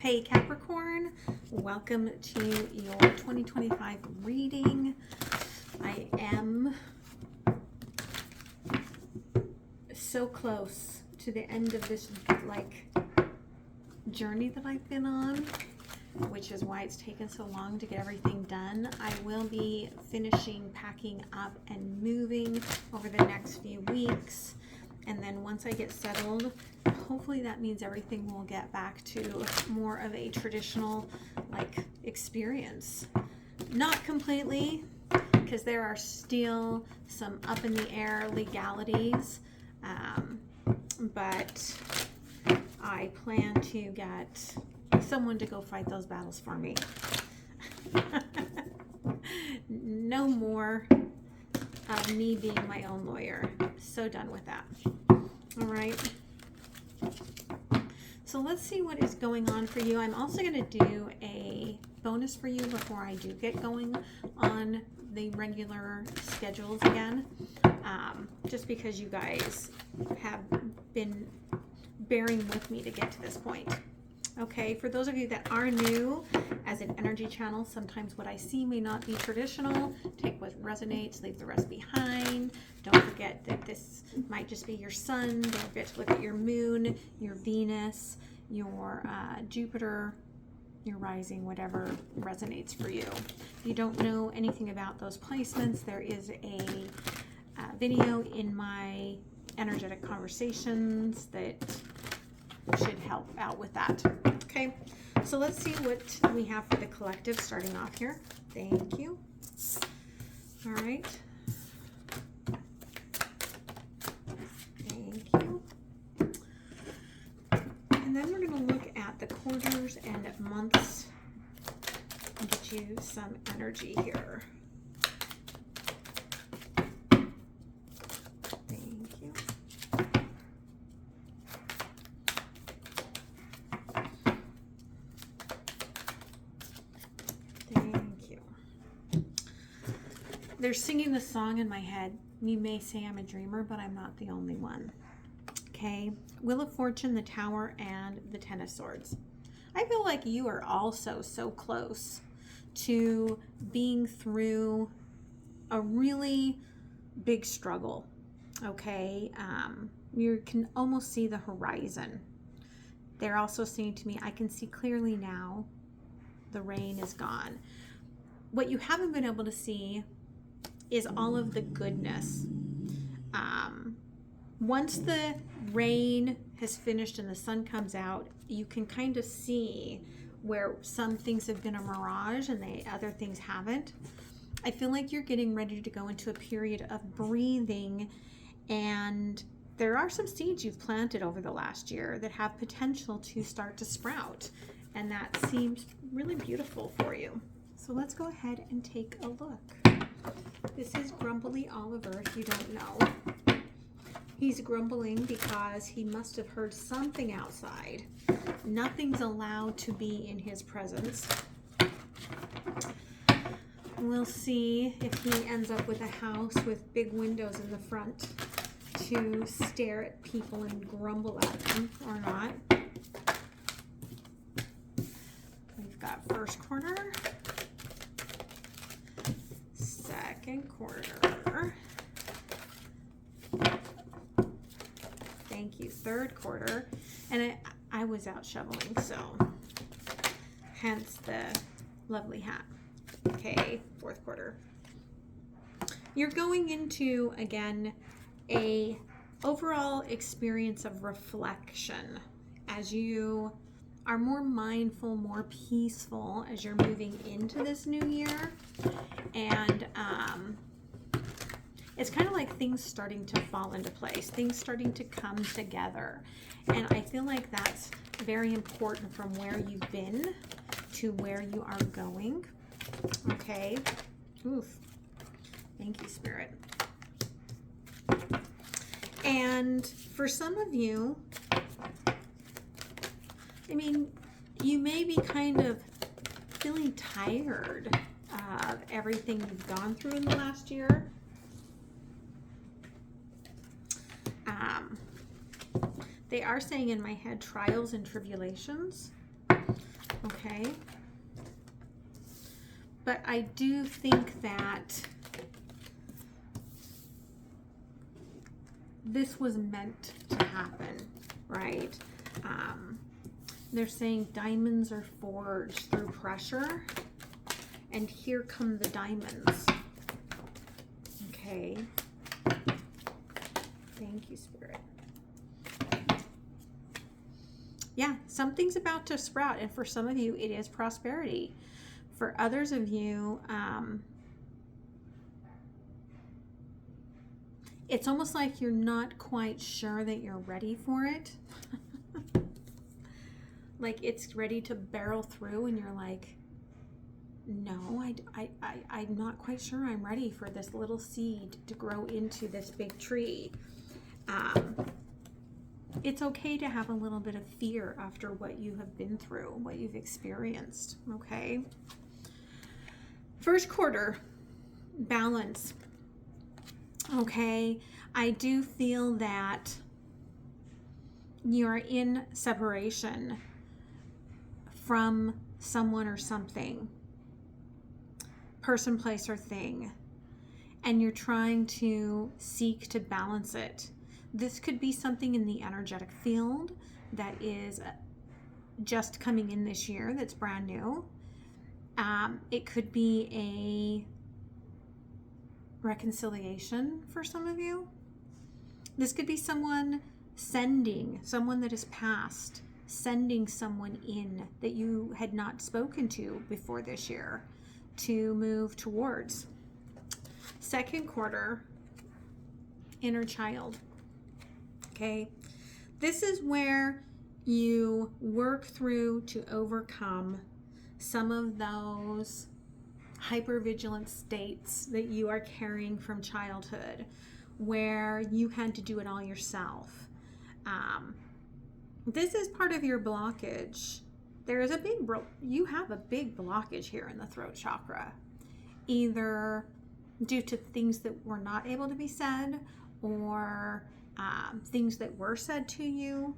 Hey Capricorn, welcome to your 2025 reading. I am so close to the end of this journey that I've been on, which is why it's taken so long to get everything done. I will be finishing packing up and moving over the next few weeks. And then once I get settled, hopefully that means everything will get back to more of a traditional experience. Not completely, because there are still some up in the air legalities, but I plan to get someone to go fight those battles for me. No more of me being my own lawyer. So done with that. All right. So let's see what is going on for you. I'm also going to do a bonus for you before I do get going on the regular schedules again. Just because you guys have been bearing with me to get to this point. Okay, for those of you that are new as an energy channel, sometimes what I see may not be traditional. Take what resonates, leave the rest behind. Don't forget that this might just be your sun. Don't forget to look at your moon, your Venus, your Jupiter, your rising, whatever resonates for you. If you don't know anything about those placements, there is a video in my energetic conversations that should help out with that. Okay, so let's see what we have for the collective starting off here. Thank you. All right. Thank you. And then we're going to look at the quarters and months and get you some energy here. They're singing the song in my head. You may say I'm a dreamer, but I'm not the only one. Okay. Wheel of Fortune, the Tower, and the Ten of Swords. I feel like you are also so close to being through a really big struggle. Okay. You can almost see the horizon. They're also saying to me, I can see clearly now. The rain is gone. What you haven't been able to see is all of the goodness. Once the rain has finished and the sun comes out, you can kind of see where some things have been a mirage and the other things haven't. I feel like you're getting ready to go into a period of breathing, and there are some seeds you've planted over the last year that have potential to start to sprout, and that seems really beautiful for you. So let's go ahead and take a look. This is Grumbly Oliver, if you don't know. He's grumbling because he must have heard something outside. Nothing's allowed to be in his presence. We'll see if he ends up with a house with big windows in the front to stare at people and grumble at them or not. We've got first quarter. Second quarter. Thank you. Third quarter. And I was out shoveling, so hence the lovely hat. Okay, fourth quarter. You're going into, again, a overall experience of reflection as you are more mindful, more peaceful as you're moving into this new year. And it's kind of like things starting to fall into place, things starting to come together. And I feel like that's very important from where you've been to where you are going. Okay. Oof. Thank you, Spirit. And for some of you, I mean, you may be kind of feeling tired of everything you've gone through in the last year. They are saying in my head trials and tribulations. Okay. But I do think that this was meant to happen, right? They're saying diamonds are forged through pressure, and here come the diamonds. Okay. Thank you, Spirit. Yeah, something's about to sprout, and for some of you, it is prosperity. For others of you, it's almost like you're not quite sure that you're ready for it. Like it's ready to barrel through, and you're like, no, I'm not quite sure I'm ready for this little seed to grow into this big tree. It's okay to have a little bit of fear after what you have been through, what you've experienced, okay? First quarter, balance. Okay, I do feel that you're in separation from someone or something, person, place, or thing, and you're trying to seek to balance it. This could be something in the energetic field that is just coming in this year, that's brand new. It could be a reconciliation for some of you. This could be someone that is past, sending someone in that you had not spoken to before this year to move towards. Second quarter, inner child. Okay, this is where you work through to overcome some of those hypervigilant states that you are carrying from childhood, where you had to do it all yourself. This is part of your blockage. There is you have a big blockage here in the throat chakra, either due to things that were not able to be said, or things that were said to you.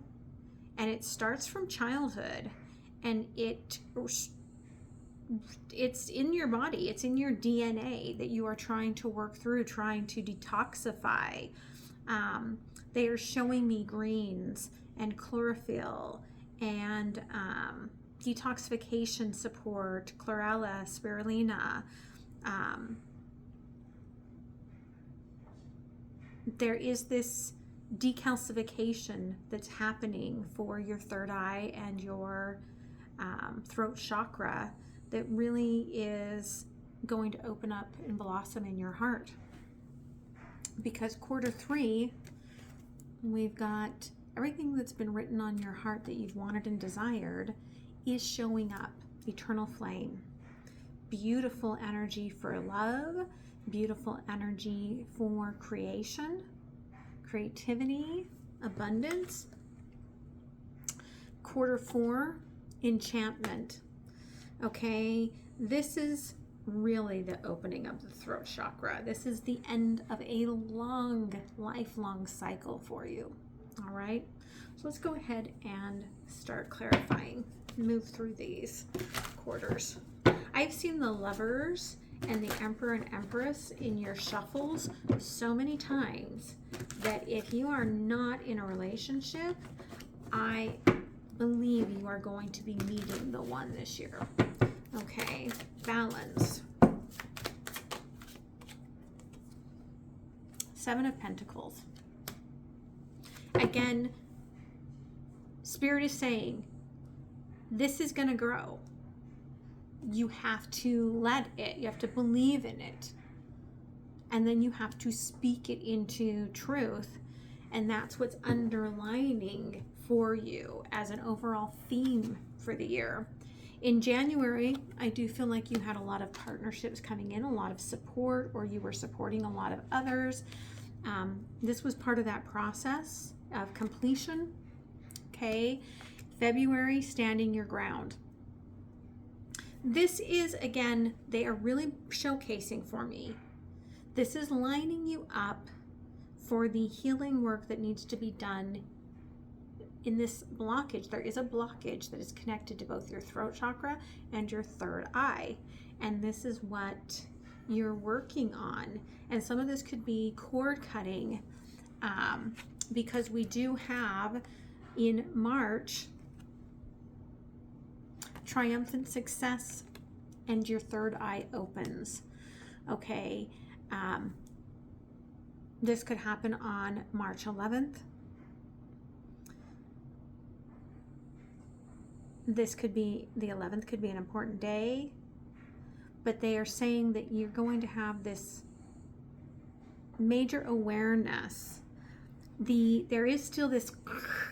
And it starts from childhood, and it's in your body, it's in your DNA that you are trying to work through, trying to detoxify. They are showing me greens and chlorophyll and detoxification support, chlorella, spirulina. There is this decalcification that's happening for your third eye and your throat chakra that really is going to open up and blossom in your heart. Because quarter three, we've got everything that's been written on your heart that you've wanted and desired is showing up. Eternal flame. Beautiful energy for love. Beautiful energy for creation, creativity, abundance. Quarter four, enchantment. Okay, this is really the opening of the throat chakra. This is the end of a long, lifelong cycle for you. All right, so let's go ahead and start clarifying, move through these quarters. I've seen the Lovers and the Emperor and Empress in your shuffles so many times that if you are not in a relationship, I believe you are going to be meeting the one this year. Okay, balance. Seven of Pentacles. Again, Spirit is saying this is going to grow. You have to let it. You have to believe in it. And then you have to speak it into truth. And that's what's underlining for you as an overall theme for the year. In January, I do feel like you had a lot of partnerships coming in, a lot of support, or you were supporting a lot of others. This was part of that process of completion. Okay. February, standing your ground. This is, again, they are really showcasing for me. This is lining you up for the healing work that needs to be done in this blockage, there is a blockage that is connected to both your throat chakra and your third eye. And this is what you're working on. And some of this could be cord cutting, because we do have in March triumphant success and your third eye opens. Okay. This could happen on March 11th. This could be, the 11th could be an important day, but they are saying that you're going to have this major awareness. There is still this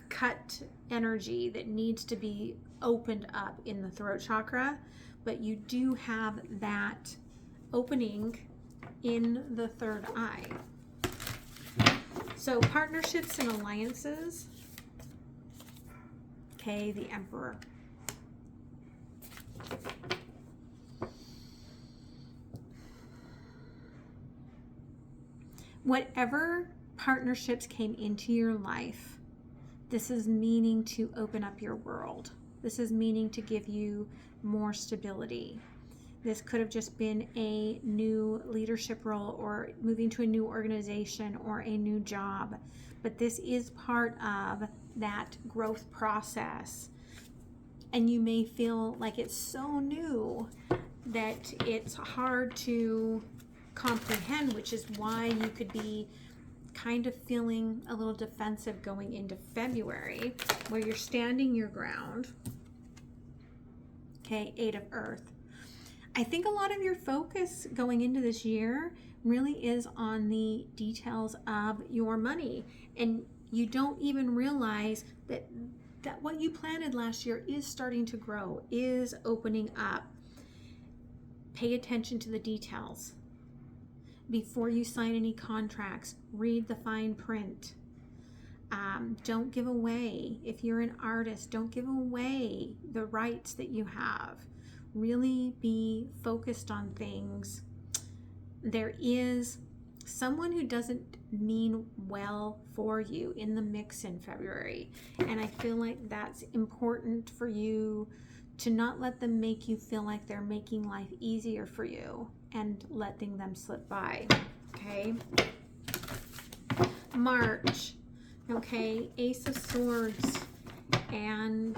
cut energy that needs to be opened up in the throat chakra, but you do have that opening in the third eye. So partnerships and alliances. Okay, the Emperor. Whatever partnerships came into your life, this is meaning to open up your world. This is meaning to give you more stability. This could have just been a new leadership role or moving to a new organization or a new job. But this is part of that growth process. And you may feel like it's so new that it's hard to comprehend, which is why you could be kind of feeling a little defensive going into February, where you're standing your ground. Okay, 8 of Earth. I think a lot of your focus going into this year really is on the details of your money, and you don't even realize that what you planted last year is starting to grow, is opening up. Pay attention to the details. Before you sign any contracts, read the fine print. Don't give away. If you're an artist, don't give away the rights that you have. Really be focused on things. There is someone who doesn't mean well for you in the mix in February. And I feel like that's important for you to not let them make you feel like they're making life easier for you and letting them slip by. Okay. March. Okay. Ace of Swords and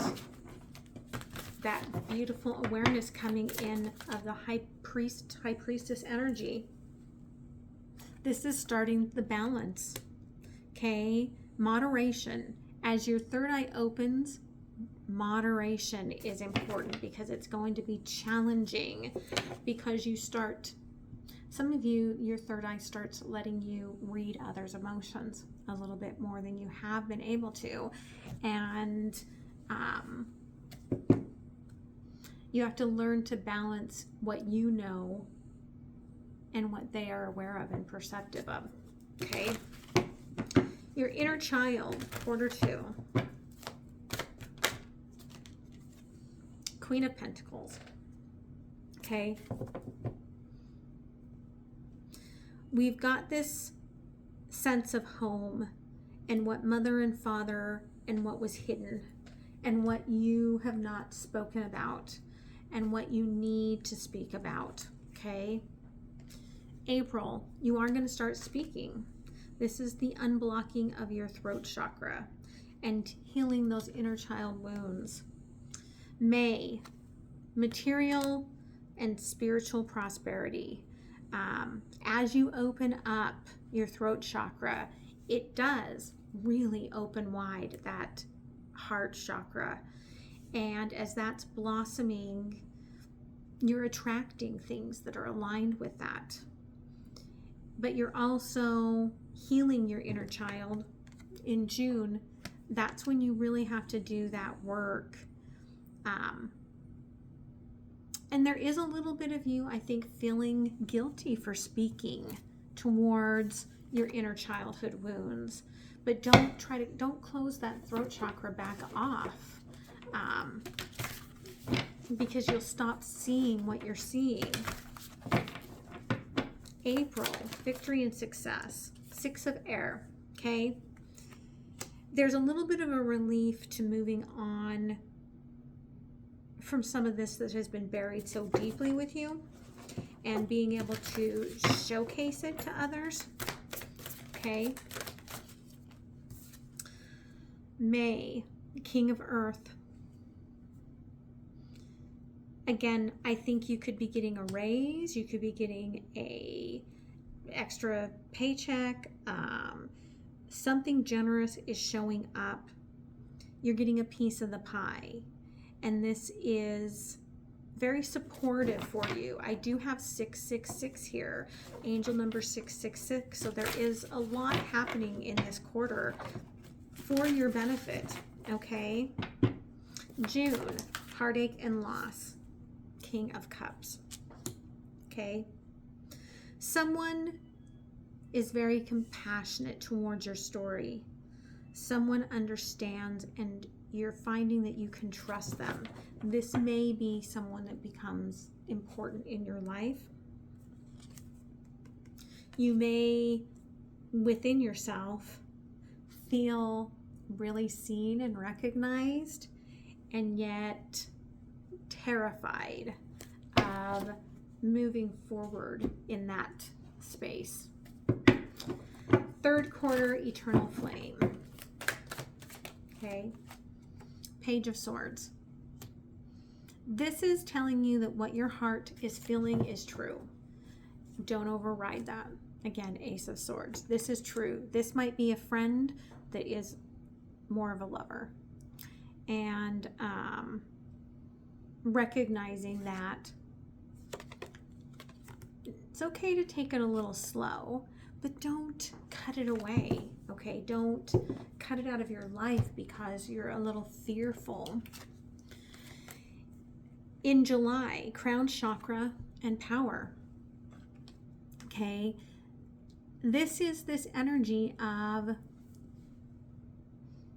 that beautiful awareness coming in of the high priestess energy. This is starting the balance. Okay. Moderation. As your third eye opens, moderation is important because it's going to be challenging, because you start, some of you, your third eye starts letting you read others' emotions a little bit more than you have been able to. And you have to learn to balance what you know and what they are aware of and perceptive of. Okay. Your inner child, quarter 2. Queen of Pentacles. Okay. We've got this sense of home and what mother and father and what was hidden and what you have not spoken about and what you need to speak about. Okay. April, you are going to start speaking. This is the unblocking of your throat chakra and healing those inner child wounds. May, material and spiritual prosperity. As you open up your throat chakra, it does really open wide that heart chakra. And as that's blossoming, you're attracting things that are aligned with that. But you're also healing your inner child. In June, that's when you really have to do that work. And there is a little bit of you, I think, feeling guilty for speaking towards your inner childhood wounds. But don't close that throat chakra back off, because you'll stop seeing what you're seeing. April, victory and success. 6 of Air. Okay. there's a little bit of a relief to moving on from some of this that has been buried so deeply with you and being able to showcase it to others. Okay. May, King of Earth. Again, I think you could be getting a raise. You could be getting a extra paycheck. Something generous is showing up. You're getting a piece of the pie. And this is very supportive for you. I do have 666 here, angel number 666. So there is a lot happening in this quarter for your benefit. Okay. June, heartache and loss, King of Cups. Okay. Someone is very compassionate towards your story. Someone understands, and you're finding that you can trust them. This may be someone that becomes important in your life. You may, within yourself, feel really seen and recognized, and yet terrified of moving forward in that space. Third quarter, eternal flame. Okay. Page of Swords. This is telling you that what your heart is feeling is true. Don't override that. Again, Ace of Swords. This is true. This might be a friend that is more of a lover. And recognizing that it's okay to take it a little slow, but don't cut it away, okay? Don't cut it out of your life because you're a little fearful. In July, crown chakra and power, okay? This is this energy of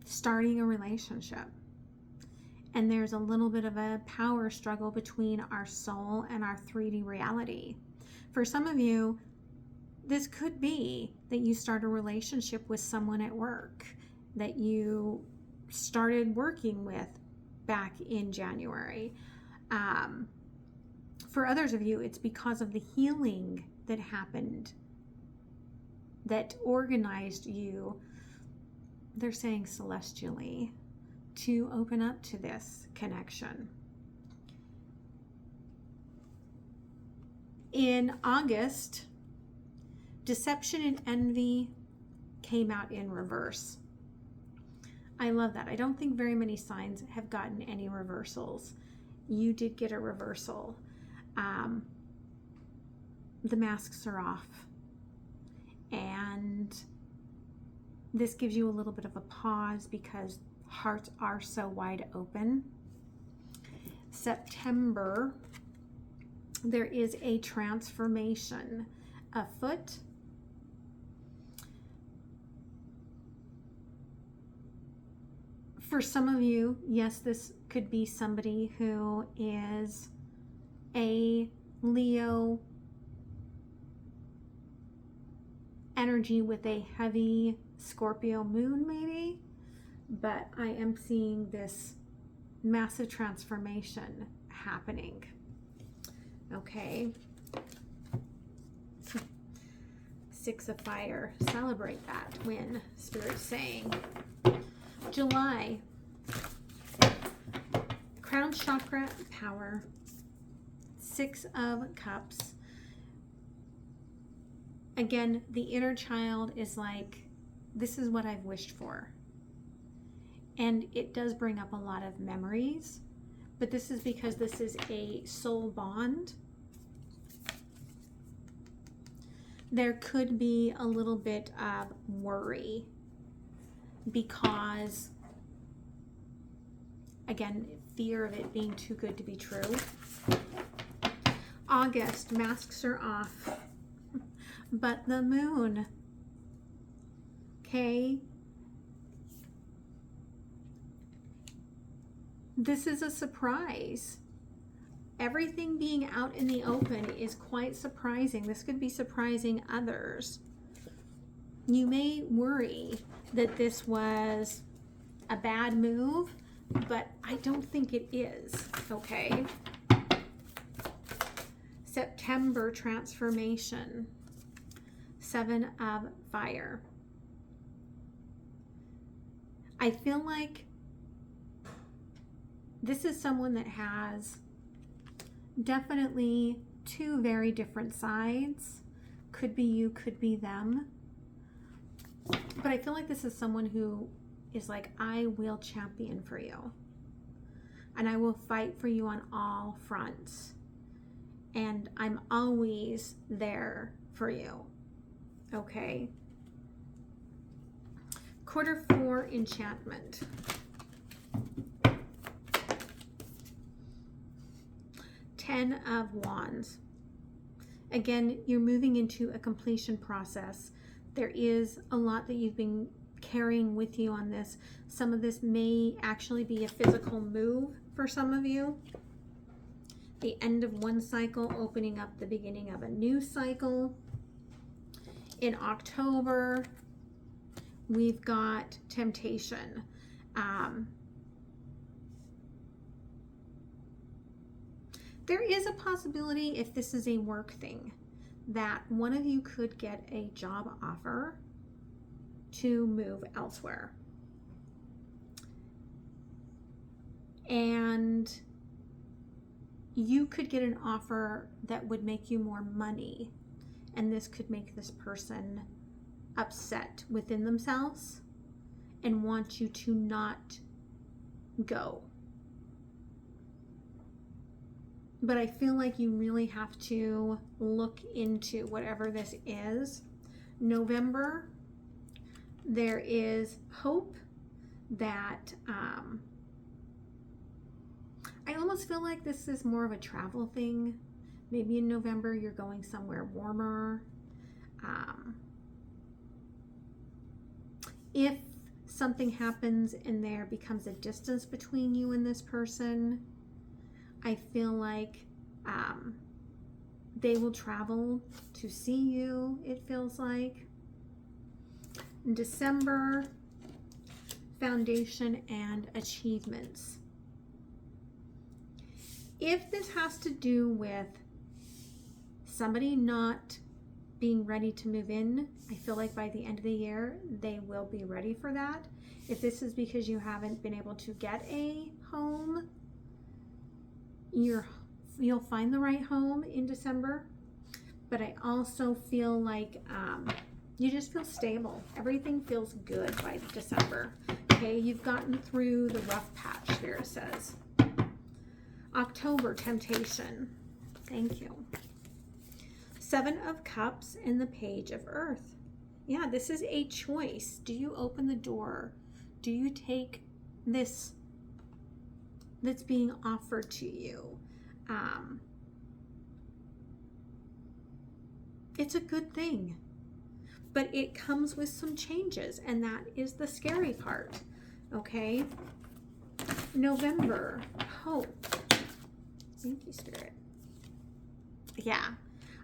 starting a relationship. And there's a little bit of a power struggle between our soul and our 3D reality. For some of you, this could be that you start a relationship with someone at work that you started working with back in January. For others of you, it's because of the healing that happened that organized you, they're saying celestially, to open up to this connection. In August, deception and envy came out in reverse. I love that. I don't think very many signs have gotten any reversals. You did get a reversal. The masks are off. And this gives you a little bit of a pause because hearts are so wide open. September, there is a transformation afoot. For some of you, yes, this could be somebody who is a Leo energy with a heavy Scorpio moon maybe, but I am seeing this massive transformation happening. Okay. 6 of fire. Celebrate that win, Spirit's saying. July. Crown chakra, power. 6 of cups. Again, the inner child is like, this is what I've wished for. And it does bring up a lot of memories, but this is because this is a soul bond. There could be a little bit of worry because, again, fear of it being too good to be true. August, masks are off, but the moon, okay? This is a surprise. Everything being out in the open is quite surprising. This could be surprising others. You may worry that this was a bad move, but I don't think it is, okay? September transformation, 7 of fire. I feel like this is someone that has definitely two very different sides. Could be you, could be them. But I feel like this is someone who is like, I will champion for you. And I will fight for you on all fronts. And I'm always there for you. Okay? Quarter 4 enchantment. Ten of Wands. Again, you're moving into a completion process. There is a lot that you've been carrying with you on this. Some of this may actually be a physical move for some of you. The end of one cycle, opening up the beginning of a new cycle. In October, we've got temptation. There is a possibility, if this is a work thing, that one of you could get a job offer to move elsewhere. And you could get an offer that would make you more money, and this could make this person upset within themselves and want you to not go. But I feel like you really have to look into whatever this is. November, there is hope that I almost feel like this is more of a travel thing. Maybe in November you're going somewhere warmer. If something happens and there becomes a distance between you and this person, I feel like they will travel to see you, it feels like. In December, foundation and achievements. If this has to do with somebody not being ready to move in, I feel like by the end of the year, they will be ready for that. If this is because you haven't been able to get a home, you'll find the right home in December. But I also feel like you just feel stable. Everything feels good by December. Okay, you've gotten through the rough patch, Spirit says. October, temptation. Thank you. 7 of Cups and the Page of Earth. Yeah, this is a choice. Do you open the door? Do you take this that's being offered to you? It's a good thing, but it comes with some changes, and that is the scary part. Okay, November, hope. Thank you, Spirit. Yeah,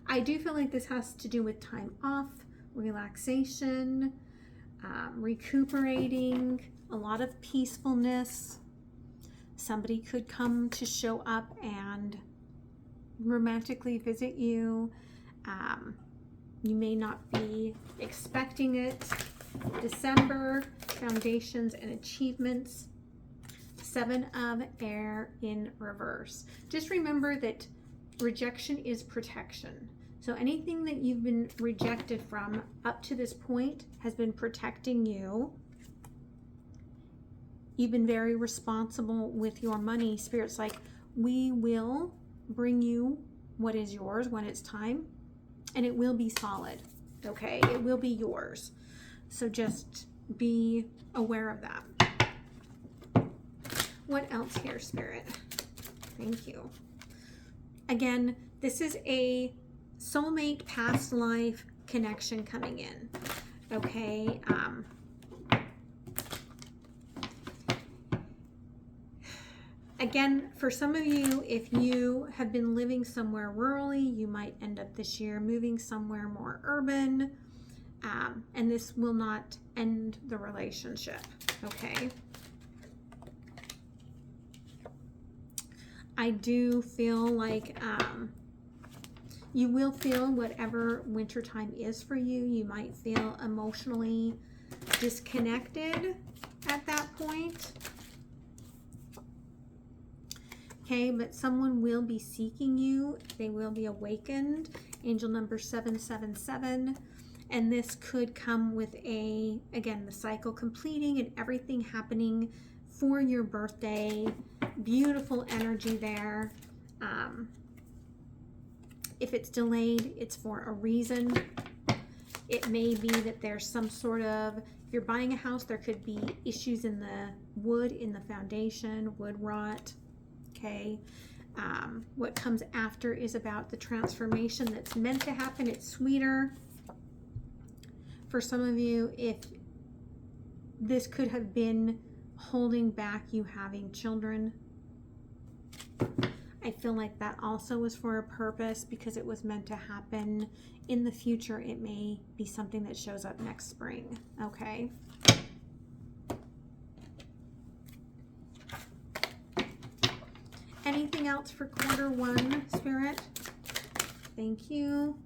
I do feel like this has to do with time off, relaxation, recuperating, a lot of peacefulness. Somebody could come to show up and romantically visit you. You may not be expecting it. December, foundations and achievements. 7 of Air in reverse. Just remember that rejection is protection. So anything that you've been rejected from up to this point has been protecting you. You've been very responsible with your money. Spirit's like, we will bring you what is yours when it's time, and it will be solid, okay? It will be yours. So just be aware of that. What else here, Spirit? Thank you. Again, this is a soulmate past life connection coming in, okay? Again, for some of you, if you have been living somewhere rurally, you might end up this year moving somewhere more urban, and this will not end the relationship, okay? I do feel like you will feel whatever wintertime is for you. You might feel emotionally disconnected at that point. Okay, but someone will be seeking you. They will be awakened. Angel number 777. And this could come with again, the cycle completing and everything happening for your birthday. Beautiful energy there. If it's delayed, it's for a reason. It may be that there's some sort of, if you're buying a house, there could be issues in the wood, in the foundation, wood rot. Okay. What comes after is about the transformation that's meant to happen. It's sweeter. For some of you, if this could have been holding back you having children, I feel like that also was for a purpose because it was meant to happen in the future. It may be something that shows up next spring. Okay. Anything else for quarter one, Spirit? Thank you.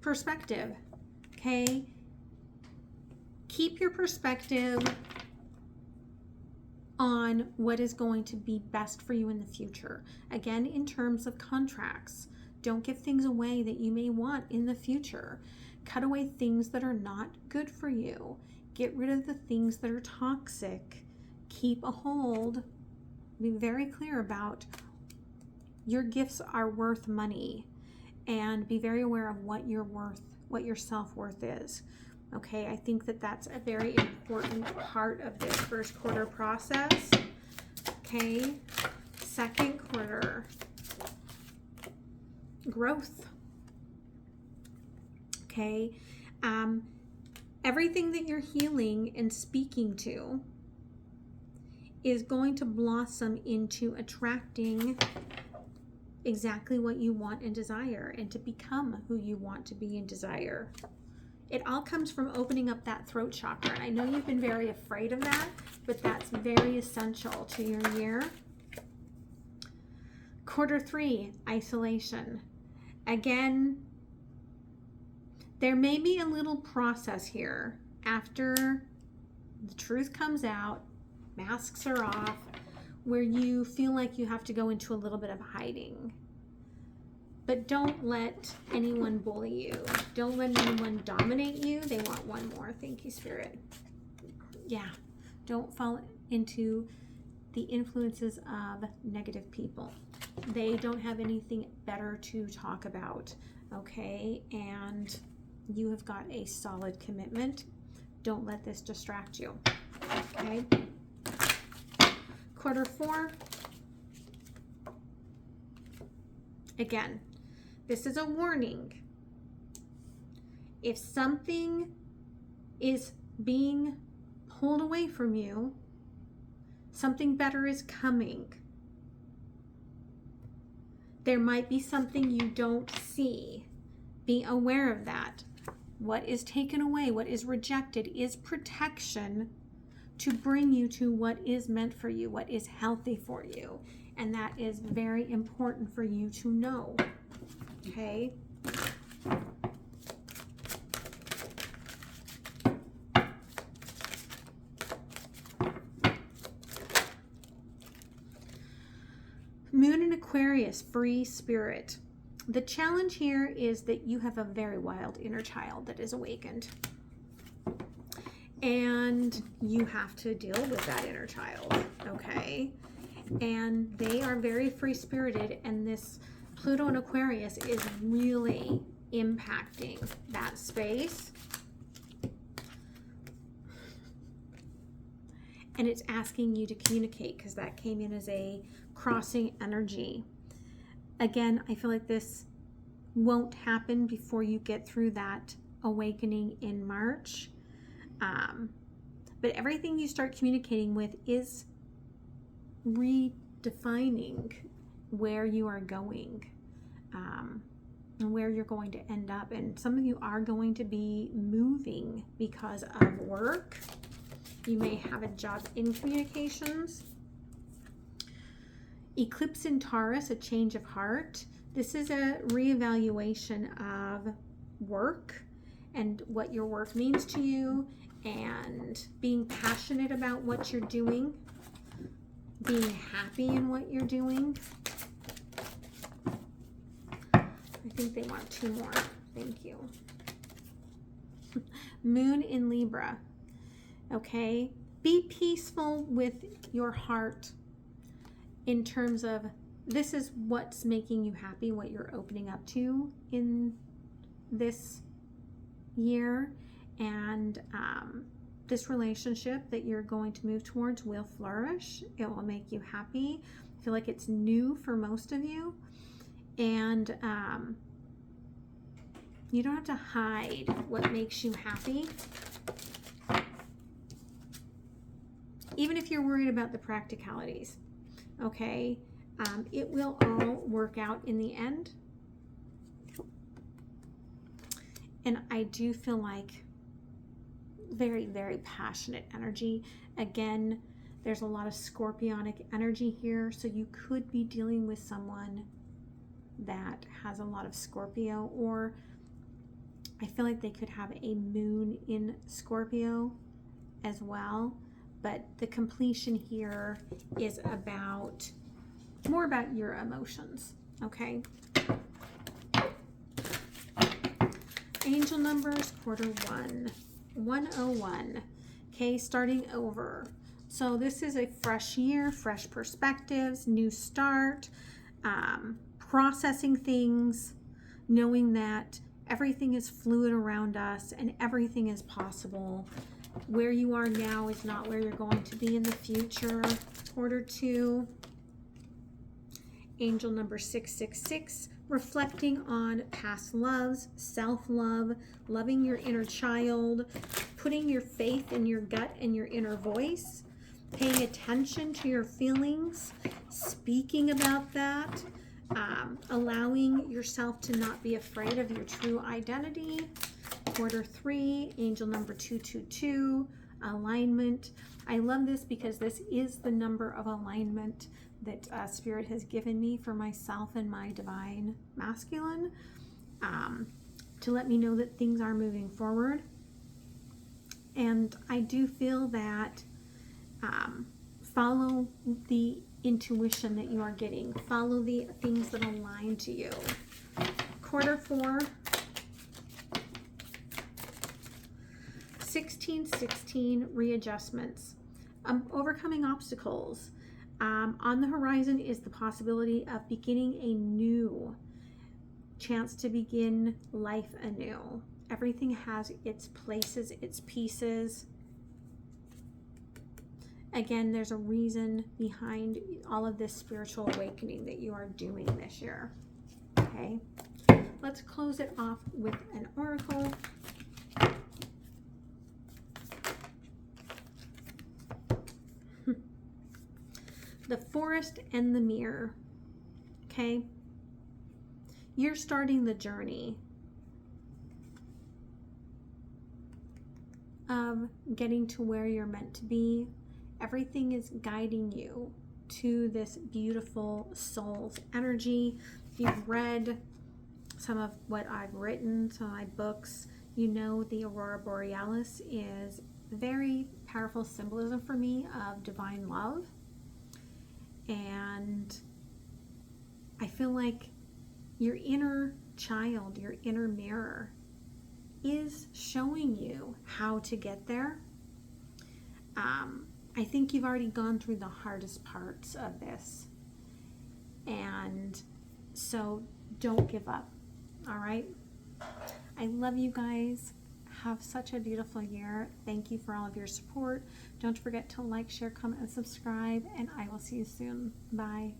Perspective. Okay. Keep your perspective on what is going to be best for you in the future. Again, in terms of contracts, don't give things away that you may want in the future. Cut away things that are not good for you. Get rid of the things that are toxic. Keep a hold. Be very clear about your gifts are worth money, and be very aware of what your worth, what your self-worth is. Okay, I think that that's a very important part of this first quarter process. Okay, second quarter, growth. Okay, everything that you're healing and speaking to is going to blossom into attracting exactly what you want and desire, and to become who you want to be and desire. It all comes from opening up that throat chakra. And I know you've been very afraid of that, but that's very essential to your year. Quarter three, isolation. Again, there may be a little process here after the truth comes out, masks are off, where you feel like you have to go into a little bit of hiding. But don't let anyone bully you. Don't let anyone dominate you. They want one more. Thank you, Spirit. Yeah. Don't fall into the influences of negative people. They don't have anything better to talk about. Okay? And you have got a solid commitment. Don't let this distract you. Okay? Quarter four. Again, this is a warning. If something is being pulled away from you, something better is coming. There might be something you don't see. Be aware of that. What is taken away, what is rejected, is protection to bring you to what is meant for you, what is healthy for you. And that is very important for you to know. Okay? Moon in Aquarius, free spirit. The challenge here is that you have a very wild inner child that is awakened. And you have to deal with that inner child, okay? And they are very free-spirited, and this Pluto in Aquarius is really impacting that space. And it's asking you to communicate, because that came in as a crossing energy. Again, I feel like this won't happen before you get through that awakening in March. But everything you start communicating with is redefining where you are going, and where you're going to end up. And some of you are going to be moving because of work. You may have a job in communications. Eclipse in Taurus, a change of heart. This is a reevaluation of work and what your work means to you, and being passionate about what you're doing, being happy in what you're doing. I think they want 2 more. Thank you. Moon in Libra. Okay, be peaceful with your heart in terms of this is what's making you happy, what you're opening up to in this year, and this relationship that you're going to move towards will flourish. It will make you happy. I feel like it's new for most of you, and you don't have to hide what makes you happy. Even if you're worried about the practicalities, okay? It will all work out in the end. And I do feel like very, very passionate energy. Again, there's a lot of scorpionic energy here, so you could be dealing with someone that has a lot of Scorpio, or I feel like they could have a moon in Scorpio as well. But the completion here is about more about your emotions, okay? Angel numbers, Q1, 101. Okay, starting over. So this is a fresh year, fresh perspectives, new start, processing things, knowing that everything is fluid around us and everything is possible. Where you are now is not where you're going to be in the future. Q2. Angel number 666, reflecting on past loves, self-love, loving your inner child, putting your faith in your gut and your inner voice, paying attention to your feelings, speaking about that, allowing yourself to not be afraid of your true identity. Q3, angel number 222, alignment. I love this because this is the number of alignment that Spirit has given me for myself and my divine masculine, to let me know that things are moving forward. And I do feel that follow the intuition that you are getting. Follow the things that align to you. Q4, 1616, readjustments. Overcoming obstacles. On the horizon is the possibility of beginning a new chance to begin life anew. Everything has its places, its pieces. Again, there's a reason behind all of this spiritual awakening that you are doing this year. Okay, let's close it off with an oracle. The Forest and the Mirror. Okay, you're starting the journey of getting to where you're meant to be. Everything is guiding you to this beautiful soul's energy. If you've read some of what I've written, some of my books, you know the Aurora Borealis is very powerful symbolism for me of divine love. And I feel like your inner child, your inner mirror, is showing you how to get there. I think you've already gone through the hardest parts of this. And so don't give up, all right? I love you guys. Have such a beautiful year. Thank you for all of your support. Don't forget to like, share, comment, and subscribe, and I will see you soon. Bye.